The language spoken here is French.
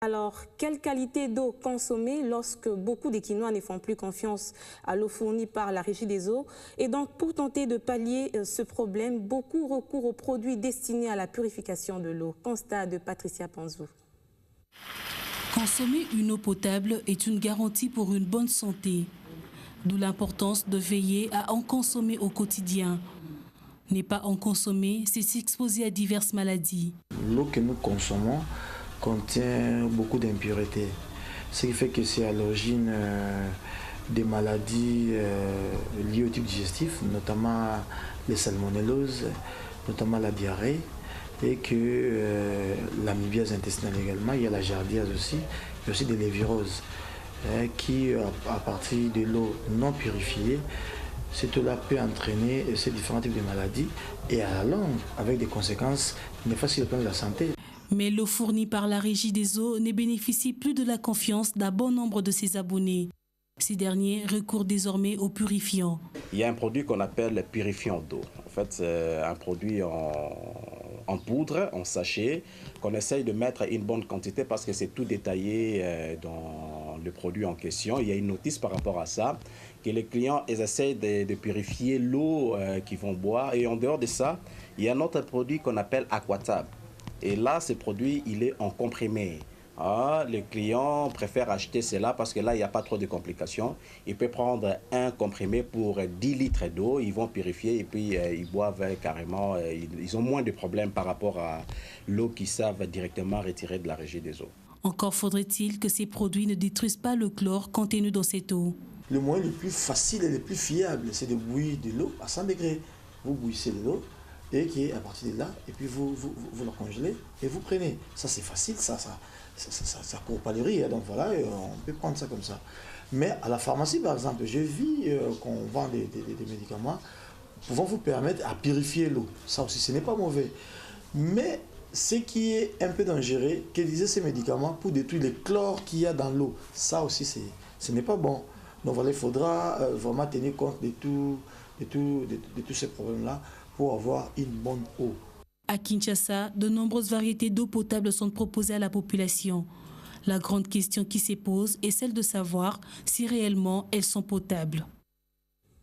Alors, quelle qualité d'eau consommer lorsque beaucoup d'Équinois ne font plus confiance à l'eau fournie par la Régie des eaux? Et donc, pour tenter de pallier ce problème, beaucoup recourent aux produits destinés à la purification de l'eau. Constat de Patricia Panzou. Consommer une eau potable est une garantie pour une bonne santé. D'où l'importance de veiller à en consommer au quotidien. Ne pas en consommer, c'est s'exposer à diverses maladies. L'eau que nous consommons contient beaucoup d'impuretés, ce qui fait que c'est à l'origine des maladies liées au type digestif, notamment les salmonelloses, notamment la diarrhée, et que l'amibiase intestinale également, il y a la giardiase aussi, il y a aussi des léviroses, qui à partir de l'eau non purifiée, cette eau-là peut entraîner ces différents types de maladies et à la longue, avec des conséquences néfastes sur le plan de la santé. Mais l'eau fournie par la Régie des eaux ne bénéficie plus de la confiance d'un bon nombre de ses abonnés. Ces derniers recourent désormais aux purifiants. Il y a un produit qu'on appelle le purifiant d'eau. En fait, c'est un produit en poudre, en sachet, qu'on essaye de mettre une bonne quantité parce que c'est tout détaillé dans le produit en question. Il y a une notice par rapport à ça, que les clients ils essayent de purifier l'eau qu'ils vont boire. Et en dehors de ça, il y a un autre produit qu'on appelle Aquatab. Et là, ce produit, il est en comprimé. Les clients préfèrent acheter cela parce que là, il n'y a pas trop de complications. Ils peuvent prendre un comprimé pour 10 litres d'eau, ils vont purifier et puis ils boivent carrément. Ils ont moins de problèmes par rapport à l'eau qu'ils savent directement retirer de la Régie des eaux. Encore faudrait-il que ces produits ne détruisent pas le chlore contenu dans cette eau. Le moyen le plus facile et le plus fiable, c'est de bouillir de l'eau à 100 degrés. Vous bouillissez de l'eau. Et qui est à partir de là, et puis vous le congelez et vous prenez. Ça c'est facile, ça court pas les rires, donc voilà, on peut prendre ça comme ça. Mais à la pharmacie par exemple, j'ai vu qu'on vend des médicaments pouvant vous permettre à purifier l'eau. Ça aussi ce n'est pas mauvais. Mais ce qui est un peu dangereux, qu'utiliser ces médicaments pour détruire le chlore qu'il y a dans l'eau, ça aussi ce n'est pas bon. Donc voilà, il faudra vraiment tenir compte de tous ces problèmes-là pour avoir une bonne eau. À Kinshasa, de nombreuses variétés d'eau potable sont proposées à la population. La grande question qui se pose est celle de savoir si réellement elles sont potables.